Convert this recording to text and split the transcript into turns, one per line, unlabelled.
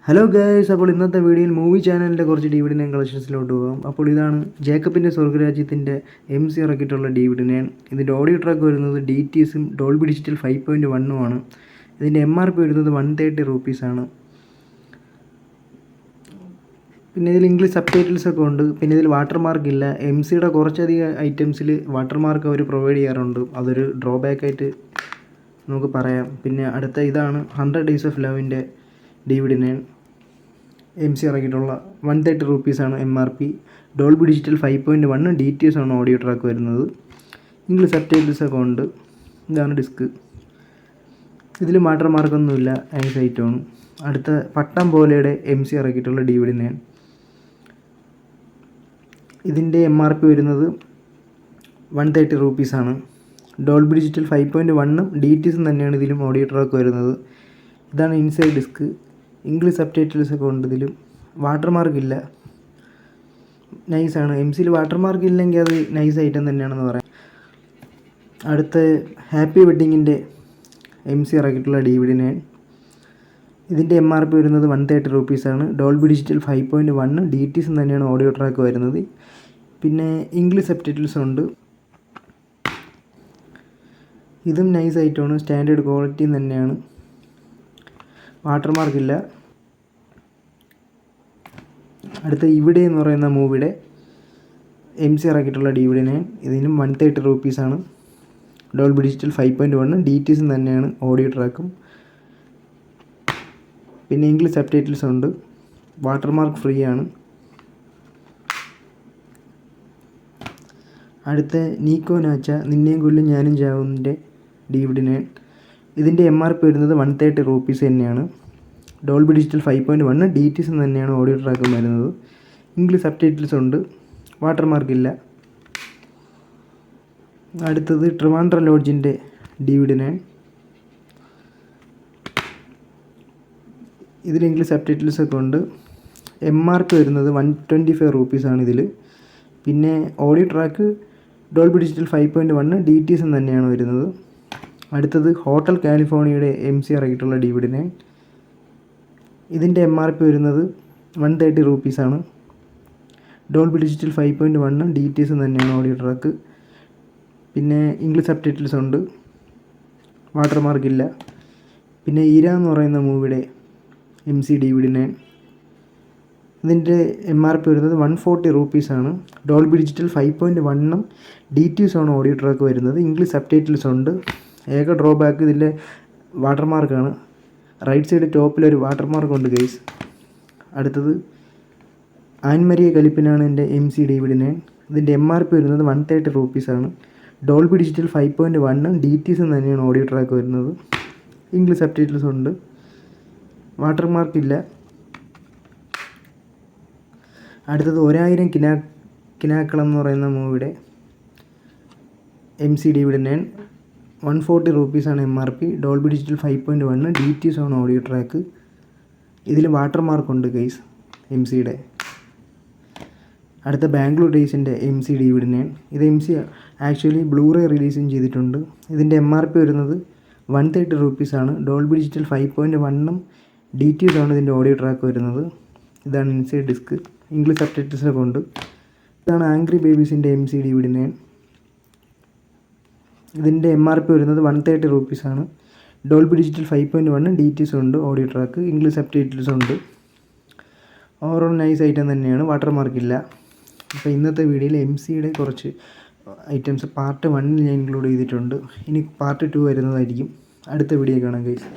Hello guys, അപ്പോൾ ഇന്നത്തെ വീഡിയോയിൽ മൂവി ചാനലിൻ്റെ കുറച്ച് DVD നയൻ കളക്ഷൻസിലോട്ട് പോകാം. അപ്പോൾ ഇതാണ് ജേക്കബിൻ്റെ സ്വർഗ്ഗരാജ്യത്തിൻ്റെ MC ഇറക്കിയിട്ടുള്ള DVD നയൻ. ഇതിൻ്റെ ഓഡിയോ ട്രാക്ക് വരുന്നത് DTSും ഡോൾബി ഡിജിറ്റൽ 5.1 ആണ്. ഇതിൻ്റെ MRP വരുന്നത് 130 റുപ്പീസാണ്. പിന്നെ ഇതിൽ ഇംഗ്ലീഷ് സബ് ടൈറ്റിൽസ് ഒക്കെ ഉണ്ട്. പിന്നെ ഇതിൽ വാട്ടർമാർക്ക് ഇല്ല. MCയുടെ കുറച്ചധികം ഐറ്റംസിൽ വാട്ടർമാർക്ക് അവർ പ്രൊവൈഡ് ചെയ്യാറുണ്ട്. അതൊരു ഡ്രോബാക്ക് ആയിട്ട് നമുക്ക് പറയാം. പിന്നെ അടുത്ത ഇതാണ് 100 Days of Loveൻ്റെ DVD nine MC ഇറക്കിയിട്ടുള്ള 130 റുപ്പീസാണ് MRP. ഡോൾബി ഡിജിറ്റൽ 5.1 DTS ആണ് ഓഡിയോ ട്രാക്ക് വരുന്നത്. ഇംഗ്ലീഷ് സബ് ടൈറ്റിൽസ് ഒക്കെ ഉണ്ട്. ഇതാണ് ഡിസ്ക്. ഇതിൽ വാട്ടർമാർക്കൊന്നുമില്ല, നൈസ് ഐറ്റമാണ്. അടുത്ത പട്ടം പോലെയുടെ MC ഇറക്കിയിട്ടുള്ള DVD നയൻ. ഇതിൻ്റെ MRP വരുന്നത് 130 റുപ്പീസാണ്. ഡോൾബി ഡിജിറ്റൽ 5.1ഉം DTSും തന്നെയാണ് ഇതിലും ഓഡിയോ ട്രാക്ക് വരുന്നത്. ഇതാണ് inside disc. English subtitles ഒക്കെ ഉണ്ട്. ഇതിലും വാട്ടർമാർക്കില്ല, നൈസാണ്. MCയിൽ വാട്ടർമാർക്ക് ഇല്ലെങ്കിൽ അത് നൈസ് ഐറ്റം തന്നെയാണെന്ന് പറയാം. അടുത്ത ഹാപ്പി വെഡ്ഡിങ്ങിൻ്റെ MC ഇറക്കിയിട്ടുള്ള DVD നയൻ. ഇതിൻ്റെ MRP വരുന്നത് 130 റുപ്പീസാണ്. ഡോൾബി ഡിജിറ്റൽ 5.1 DTസും തന്നെയാണ് ഓഡിയോ ട്രാക്ക് വരുന്നത്. പിന്നെ ഇംഗ്ലീഷ് സബ് ടൈറ്റിൽസ് ഉണ്ട്. ഇതും നൈസ് ഐറ്റമാണ്, സ്റ്റാൻഡേർഡ് ക്വാളിറ്റി തന്നെയാണ്, വാട്ടർമാർക്കില്ല. അടുത്ത ഇവിടെ എന്ന് പറയുന്ന മൂവിയുടെ MC ഇറക്കിയിട്ടുള്ള DVD നയൻ. ഇതിനും 130 റുപ്പീസാണ്. ഡോൾബി ഡിജിറ്റൽ 5.1 DTസും തന്നെയാണ് ഓഡിയോ ട്രാക്കും. പിന്നെ ഇംഗ്ലീഷ് സബ് ടൈറ്റിൽസ് ഉണ്ട്. വാട്ടർമാർക്ക് ഫ്രീ ആണ്. അടുത്ത നീക്കോ നാച്ച നിന്നെയും കൊല്ലും ഞാനും ചാവുന്നതിൻ്റെ DVD നയൻ. ഇതിൻ്റെ MRP വരുന്നത് 130 റുപ്പീസ് തന്നെയാണ്. ഡോൾബി ഡിജിറ്റൽ 5.1 DTസും തന്നെയാണ് ഓഡിയോ ട്രാക്കും വരുന്നത്. ഇംഗ്ലീഷ് സബ് ടൈറ്റിൽസ് ഉണ്ട്. വാട്ടർമാർക്കില്ല. അടുത്തത് ട്രിവാൻഡ്രം ലോഡ്ജിൻ്റെ DVD നയൻ. ഇതിൽ ഇംഗ്ലീഷ് സബ് ടൈറ്റിൽസ് ഒക്കെ ഉണ്ട്. MRP വരുന്നത് 125 റുപ്പീസാണ് ഇതിൽ. പിന്നെ ഓഡിയോ ട്രാക്ക് ഡോൾബി ഡിജിറ്റൽ 5.1 DTസും തന്നെയാണ് വരുന്നത്. അടുത്തത് ഹോട്ടൽ കാലിഫോർണിയയുടെ MC ഇറക്കിയിട്ടുള്ള DVD നയൻ. ഇതിൻ്റെ MRP വരുന്നത് 130 റുപ്പീസാണ്. ഡോൾബി ഡിജിറ്റൽ 5.1 DTസും തന്നെയാണ് ഓഡിയോ ട്രാക്ക്. പിന്നെ ഇംഗ്ലീഷ് സബ് ടൈറ്റിൽസ് ഉണ്ട്. വാട്ടർമാർക്കില്ല. പിന്നെ ഇര എന്ന് പറയുന്ന മൂവിയുടെ MC DVD നയൻ. ഇതിൻ്റെ MRP വരുന്നത് 140 റുപ്പീസാണ്. ഡോൾബി ഡിജിറ്റൽ 5.1ഉം DTസുമാണ് ഓഡിയോ ട്രാക്ക് വരുന്നത്. ഇംഗ്ലീഷ് സബ് ടൈറ്റിൽസ് ഉണ്ട്. ഏക ഡ്രോബാക്ക് ഇതിൻ്റെ വാട്ടർമാർക്കാണ്. റൈറ്റ് സൈഡ് ടോപ്പിലൊരു വാട്ടർമാർക്കുണ്ട് ഗൈസ്. അടുത്തത് ആൻമരിയ കലിപ്പിനാണ് എൻ്റെ MC DVD നയൻ. ഇതിൻ്റെ MRP വരുന്നത് 130 റുപ്പീസാണ്. ഡോൾബി ഡിജിറ്റൽ 5.1ഉം DTസും തന്നെയാണ് ഓഡിയോ ട്രാക്ക് വരുന്നത്. ഇംഗ്ലീഷ് സബ് ടൈറ്റിൽസ് ഉണ്ട്. വാട്ടർമാർക്കില്ല. അടുത്തത് 1000 കിനാക്കൾ എന്ന് പറയുന്ന മൂവിയുടെ MC DVD നയൻ. 140 റുപ്പീസാണ് MRP. ഡോൾബി ഡിജിറ്റൽ 5.1 DTസാണ് ഓഡിയോ ട്രാക്ക്. ഇതിൽ വാട്ടർമാർക്കുണ്ട് ഗൈസ് MCയുടെ. അടുത്ത ബാംഗ്ലൂർ ഡേയ്സിൻ്റെ MC DVD നയൻ. ഇത് MC ആക്ച്വലി ബ്ലൂറേ റിലീസും ചെയ്തിട്ടുണ്ട്. ഇതിൻ്റെ MRP വരുന്നത് 130 റുപ്പീസാണ്. ഡോൾബി ഡിജിറ്റൽ 5.1ഉം DTസാണ് ഇതിൻ്റെ ഓഡിയോ ട്രാക്ക് വരുന്നത്. ഇതാണ് ഇൻസൈഡ് ഡിസ്ക്. ഇംഗ്ലീഷ് സബ് ടൈറ്റിൽസൊക്കെ ഉണ്ട്. ഇതാണ് ആംഗ്രി ബേബീസിൻ്റെ MC DVD നയൻ. ഇതിൻ്റെ MRP വരുന്നത് 130 റുപ്പീസാണ്. ഡോൾബി ഡിജിറ്റൽ 5.1 DTസും ഉണ്ട് ഓഡിയോ ട്രാക്ക്. ഇംഗ്ലീഷ് സബ് ടൈറ്റിൽസും ഉണ്ട്. ഓവറോൾ നൈസ് ഐറ്റം തന്നെയാണ്, വാട്ടർമാർക്കില്ല. അപ്പോൾ ഇന്നത്തെ വീഡിയോയിൽ MCയുടെ കുറച്ച് ഐറ്റംസ് പാർട്ട് 1 ഞാൻ ഇൻക്ലൂഡ് ചെയ്തിട്ടുണ്ട്. ഇനി പാർട്ട് 2 വരുന്നതായിരിക്കും. അടുത്ത വീഡിയോ കാണാം ഗൈസ്.